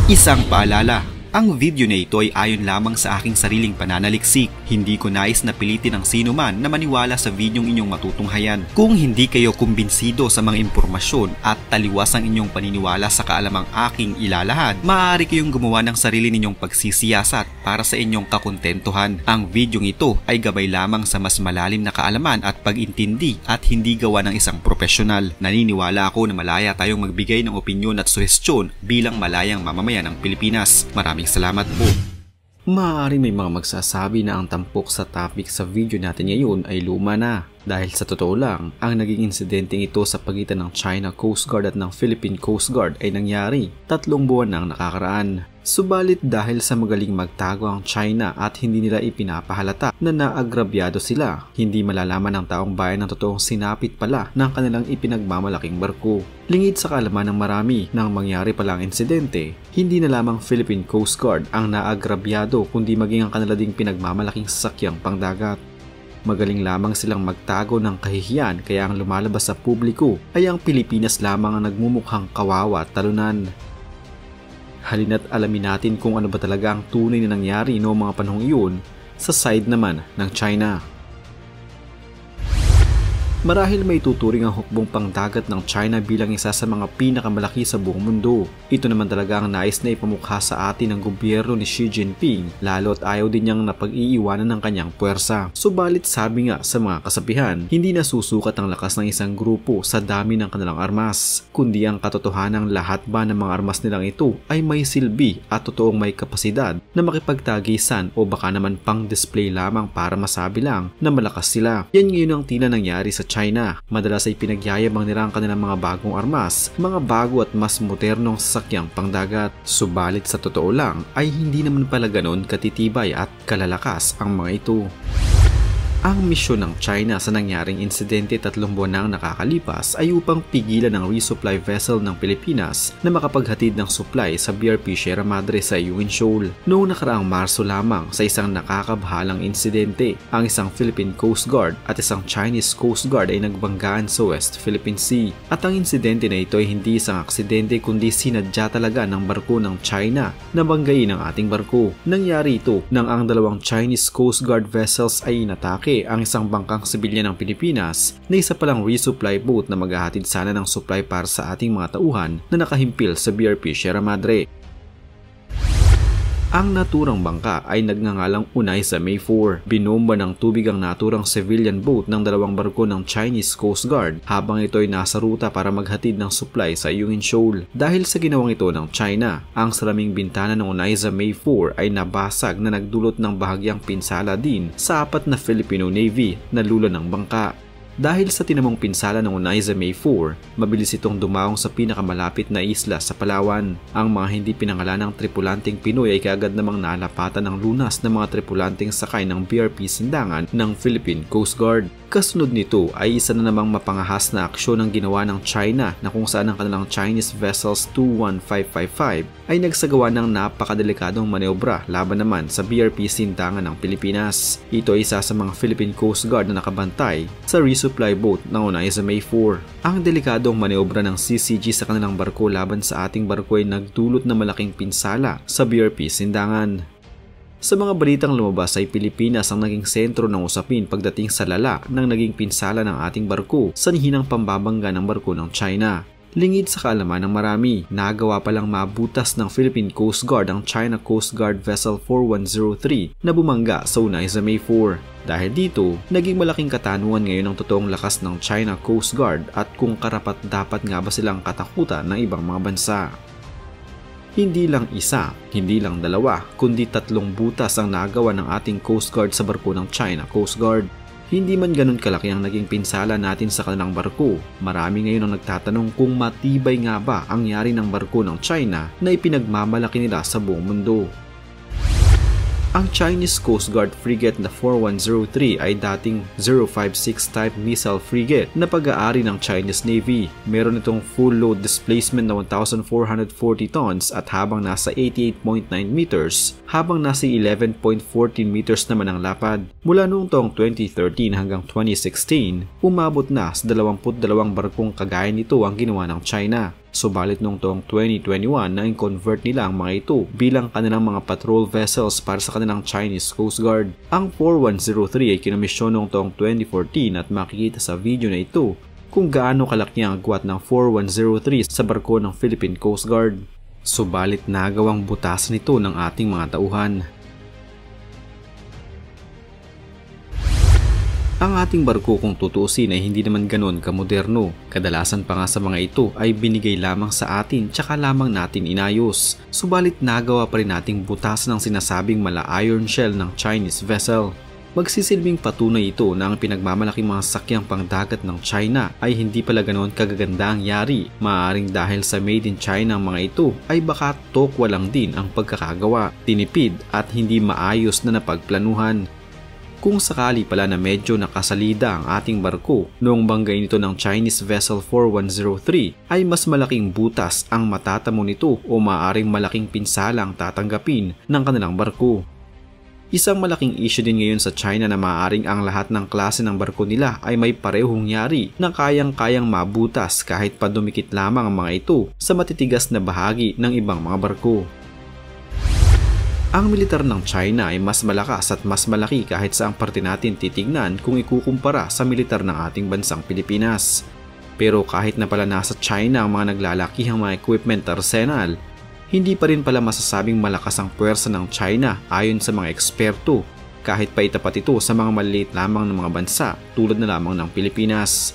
Isang paalala, ang video na ito ay ayon lamang sa aking sariling pananaliksik. Hindi ko nais na pilitin ang sino man na maniwala sa videong inyong matutunghayan. Kung hindi kayo kumbinsido sa mga impormasyon at taliwas ang inyong paniniwala sa kaalamang aking ilalahad, maaari kayong gumawa ng sarili ninyong pagsisiyasat para sa inyong kakontentuhan. Ang videong ito ay gabay lamang sa mas malalim na kaalaman at pag-intindi at hindi gawa ng isang profesional. Naniniwala ako na malaya tayong magbigay ng opinyon at suhestyon bilang malayang mamamayan ng Pilipinas. Maraming salamat po. Maaari may mga magsasabi na ang tampok sa topic sa video natin ngayon ay luma na. Dahil sa totoo lang, ang naging insidenteng ito sa pagitan ng China Coast Guard at ng Philippine Coast Guard ay nangyari 3 buwan nang nakakaraan. Subalit dahil sa magaling magtago ang China at hindi nila ipinapahalata na naagrabyado sila, hindi malalaman ng taong bayan ang totoong sinapit pala ng kanilang ipinagmamalaking barko. Lingid sa kaalaman ng marami nang mangyari pala ang insidente, hindi na lamang Philippine Coast Guard ang naagrabyado kundi maging ang kanila ding pinagmamalaking sasakyang pangdagat. Magaling lamang silang magtago ng kahihiyan kaya ang lumalabas sa publiko ay ang Pilipinas lamang ang nagmumukhang kawawa at talunan. Halina't alamin natin kung ano ba talaga ang tunay na nangyari noong mga panahong iyon sa side naman ng China. Marahil may tuturing ang hukbong pangdagat ng China bilang isa sa mga pinakamalaki sa buong mundo. Ito naman talaga ang nais na ipamukha sa atin ng gobyerno ni Xi Jinping, lalo at ayaw din niyang napag-iiwanan ng kanyang puwersa. Subalit sabi nga sa mga kasabihan, hindi nasusukat ang lakas ng isang grupo sa dami ng kanilang armas, kundi ang katotohanang lahat ba ng mga armas nilang ito ay may silbi at totoong may kapasidad na makipagtagisan o baka naman pang display lamang para masabi lang na malakas sila. Yan ngayon ang tila nangyari sa China. Madalas ay pinagyayabang nila ang kanilang mga bagong armas, mga bago at mas modernong sasakyang pangdagat. Subalit sa totoo lang ay hindi naman pala ganon katitibay at kalalakas ang mga ito. Ang misyon ng China sa nangyaring insidente 3 buwan nang nakakalipas ay upang pigilan ang resupply vessel ng Pilipinas na makapaghatid ng supply sa BRP Sierra Madre sa Ayungin Shoal. Noong nakaraang Marso lamang sa isang nakakabahalang insidente, ang isang Philippine Coast Guard at isang Chinese Coast Guard ay nagbanggaan sa West Philippine Sea. At ang insidente na ito ay hindi isang aksidente kundi sinadya talaga ng barko ng China na banggain ang ating barko. Nangyari ito nang ang dalawang Chinese Coast Guard vessels ay inatake ang isang bangkang sibilyan ng Pilipinas na isa palang resupply boat na maghahatid sana ng supply para sa ating mga tauhan na nakahimpil sa BRP Sierra Madre. Ang naturang bangka ay nagngangalang Unay sa May 4. Binomba ng tubig ang naturang civilian boat ng dalawang barko ng Chinese Coast Guard habang ito ay nasa ruta para maghatid ng supply sa Ayungin Shoal. Dahil sa ginawang ito ng China, ang salaming bintana ng Unay sa May 4 ay nabasag na nagdulot ng bahagyang pinsala din sa 4 na Filipino Navy na lula ng bangka. Dahil sa tinamong pinsala ng Unay sa May 4, mabilis itong dumaong sa pinakamalapit na isla sa Palawan. Ang mga hindi pinangalanang tripulanteng Pinoy ay kaagad namang nalapatan ng lunas ng mga tripulanteng sakay ng BRP Sindangan ng Philippine Coast Guard. Kasunod nito ay isa na namang mapangahas na aksyon ang ginawa ng China na kung saan ang kanilang Chinese vessels 21555 ay nagsagawa ng napakadelikadong manewra laban naman sa BRP Sindangan ng Pilipinas. Ito ay isa sa mga Philippine Coast Guard na nakabantay sa resupply boat ng Unay sa May 4. Ang delikadong manewra ng CCG sa kanilang barko laban sa ating barko ay nagdulot ng malaking pinsala sa BRP Sindangan. Sa mga balitang lumabas ay Pilipinas ang naging sentro ng usapin pagdating sa lala ng naging pinsala ng ating barko sa hinang pambabangga ng barko ng China. Lingid sa kaalaman ng marami, nagawa palang mabutas ng Philippine Coast Guard ang China Coast Guard Vessel 4103 na bumangga sa Unay sa May 4. Dahil dito, naging malaking katanungan ngayon ang totoong lakas ng China Coast Guard at kung karapat-dapat nga ba silang katakutan ng ibang mga bansa. Hindi lang isa, hindi lang dalawa, kundi 3 butas ang nagawa ng ating Coast Guard sa barko ng China Coast Guard. Hindi man ganun kalaki ang naging pinsala natin sa kanilang barko, marami ngayon ang nagtatanong kung matibay nga ba ang yari ng barko ng China na ipinagmamalaki nila sa buong mundo. Ang Chinese Coast Guard frigate na 4103 ay dating 056 type missile frigate na pag-aari ng Chinese Navy. Meron itong full load displacement na 1,440 tons at habang nasa 88.9 meters, habang nasa 11.14 meters naman ang lapad. Mula noong taong 2013 hanggang 2016, umabot na sa 22 barkong kagaya nito ang ginawa ng China. Subalit noong taong 2021 na i-convert nila ang mga ito bilang kanilang mga patrol vessels para sa kanilang Chinese Coast Guard. Ang 4103 ay kinomisyon noong taong 2014 at makikita sa video na ito kung gaano kalaki ang agwat ng 4103 sa barko ng Philippine Coast Guard. Subalit nagawang butasan ito ng ating mga tauhan. Ang ating barko kung tutuusin ay hindi naman ganon kamoderno. Kadalasan pa nga sa mga ito ay binigay lamang sa atin tsaka lamang natin inayos. Subalit nagawa pa rin nating butasan ng sinasabing mala iron shell ng Chinese vessel. Magsisilbing patunay ito na ang pinagmamalaking mga sakyang pangdagat ng China ay hindi pala ganon kagaganda ang yari. Maaaring dahil sa made in China ang mga ito ay baka tokwa lang din ang pagkakagawa, tinipid at hindi maayos na napagplanuhan. Kung sakali pala na medyo nakasalida ang ating barko noong banggain ito ng Chinese vessel 4103 ay mas malaking butas ang matatamo nito o maaaring malaking pinsala ang tatanggapin ng kanilang barko. Isang malaking issue din ngayon sa China na maaaring ang lahat ng klase ng barko nila ay may parehong yari na kayang-kayang mabutas kahit pa dumikit lamang ang mga ito sa matitigas na bahagi ng ibang mga barko. Ang militar ng China ay mas malakas at mas malaki kahit saang parte natin titignan kung ikukumpara sa militar ng ating bansang Pilipinas. Pero kahit na pala nasa China ang mga naglalakihang mga equipment arsenal, hindi pa rin pala masasabing malakas ang puwersa ng China ayon sa mga eksperto kahit pa itapat ito sa mga maliliit lamang ng mga bansa tulad na lamang ng Pilipinas.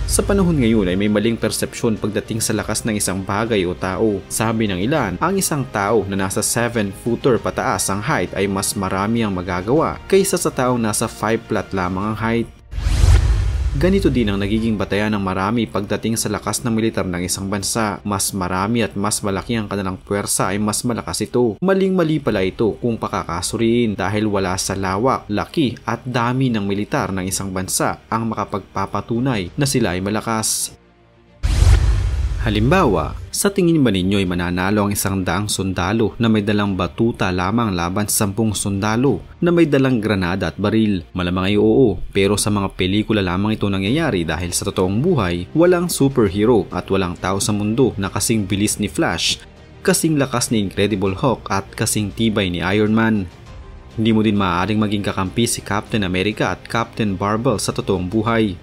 Sa panahon ngayon ay may maling persepsyon pagdating sa lakas ng isang bagay o tao. Sabi ng ilan, ang isang tao na nasa 7-footer pataas ang height ay mas marami ang magagawa kaysa sa taong nasa 5 flat lamang ang height. Ganito din ang nagiging batayan ng marami pagdating sa lakas ng militar ng isang bansa. Mas marami at mas malaki ang kanilang puwersa ay mas malakas ito. Maling-mali pala ito kung pakakasuriin dahil wala sa lawak, laki at dami ng militar ng isang bansa ang makapagpapatunay na sila ay malakas. Halimbawa, sa tingin ba ninyo ay mananalo ang 100 sundalo na may dalang batuta lamang laban sa 10 sundalo na may dalang granada at baril? Malamang ay oo, pero sa mga pelikula lamang ito nangyayari dahil sa totoong buhay, walang superhero at walang tao sa mundo na kasing bilis ni Flash, kasing lakas ni Incredible Hulk at kasing tibay ni Iron Man. Hindi mo din maaaring maging kakampi si Captain America at Captain Marvel sa totoong buhay.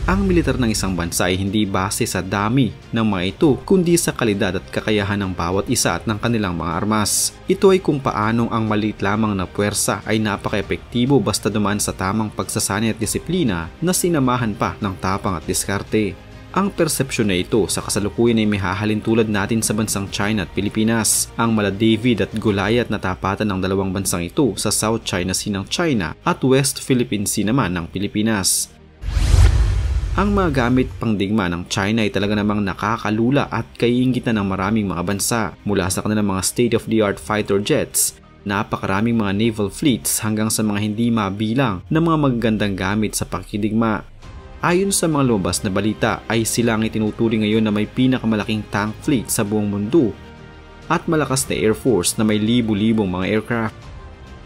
Ang militar ng isang bansa ay hindi base sa dami ng mga ito kundi sa kalidad at kakayahan ng bawat isa at ng kanilang mga armas. Ito ay kung paanong ang maliit lamang na puwersa ay napaka-epektibo basta dumaan sa tamang pagsasanay at disiplina na sinamahan pa ng tapang at diskarte. Ang persepsyon na ito sa kasalukuyan ay may hahalin tulad natin sa bansang China at Pilipinas. Ang mala David at Goliath na tapatan ng dalawang bansang ito sa South China Sea ng China at West Philippine Sea naman ng Pilipinas. Ang mga gamit pangdigma ng China ay talaga namang nakakalula at kaiingitan ng maraming mga bansa mula sa kanilang mga state-of-the-art fighter jets, napakaraming mga naval fleets hanggang sa mga hindi mabilang na mga magagandang gamit sa pakikidigma. Ayon sa mga lumabas na balita ay sila ang itinuturing ngayon na may pinakamalaking tank fleet sa buong mundo at malakas na air force na may libu-libong mga aircraft.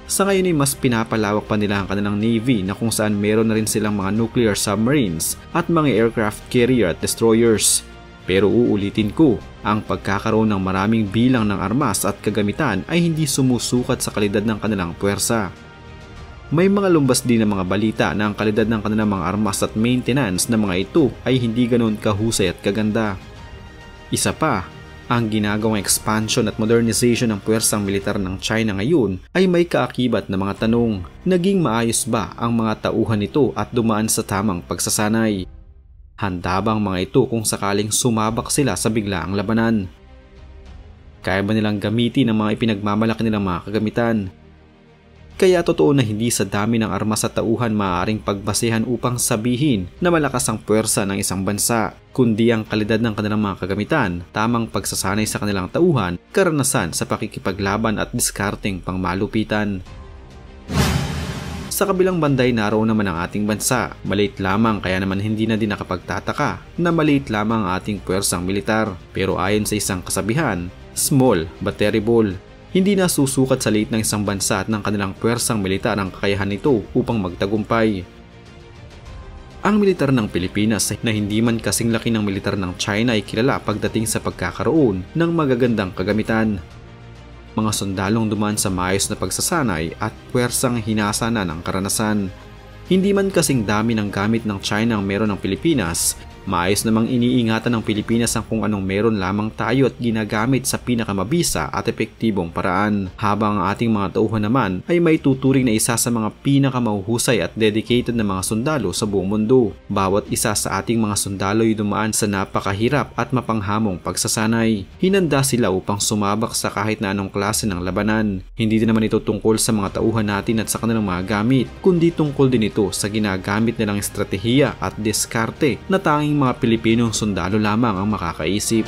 Sa ngayon ay mas pinapalawak pa nila ang kanilang navy na kung saan meron na rin silang mga nuclear submarines at mga aircraft carrier at destroyers. Pero uulitin ko, ang pagkakaroon ng maraming bilang ng armas at kagamitan ay hindi sumusukat sa kalidad ng kanilang puwersa. May mga lumbas din ng mga balita na ang kalidad ng kanilang mga armas at maintenance ng mga ito ay hindi ganoon kahusay at kaganda. Isa pa, ang ginagawang expansion at modernization ng puwersang militar ng China ngayon ay may kaakibat na mga tanong. Naging maayos ba ang mga tauhan nito at dumaan sa tamang pagsasanay? Handa bang mga ito kung sakaling sumabak sila sa biglaang labanan? Kaya ba nilang gamitin ang mga ipinagmamalaki nilang mga kagamitan? Kaya totoo na hindi sa dami ng armas at tauhan maaaring pagbasehan upang sabihin na malakas ang puwersa ng isang bansa, kundi ang kalidad ng kanilang mga kagamitan, tamang pagsasanay sa kanilang tauhan, karanasan sa pakikipaglaban at diskarteng pangmalupitan. Sa kabilang banday naroon naman ang ating bansa. Maliit lamang kaya naman hindi na din nakapagtataka na maliit lamang ang ating puwersang militar. Pero ayon sa isang kasabihan, small but terrible. Hindi na susukat sa liit ng isang bansa at ng kanilang puwersang militar ang kakayahan nito upang magtagumpay. Ang militar ng Pilipinas na hindi man kasing laki ng militar ng China ay kilala pagdating sa pagkakaroon ng magagandang kagamitan. Mga sundalong dumaan sa maayos na pagsasanay at puwersang hinasa na ng karanasan. Hindi man kasing dami ng gamit ng China ang meron ng Pilipinas, maayos namang iniingatan ng Pilipinas ang kung anong meron lamang tayo at ginagamit sa pinakamabisa at epektibong paraan. Habang ang ating mga tauhan naman ay may tuturing na isa sa mga pinakamahuhusay at dedicated na mga sundalo sa buong mundo. Bawat isa sa ating mga sundalo ay dumaan sa napakahirap at mapanghamong pagsasanay. Hinanda sila upang sumabak sa kahit na anong klase ng labanan. Hindi din naman ito tungkol sa mga tauhan natin at sa kanilang mga gamit, kundi tungkol din ito sa ginagamit nilang estratehiya at diskarte na tanging mga Pilipinong sundalo lamang ang makakaisip.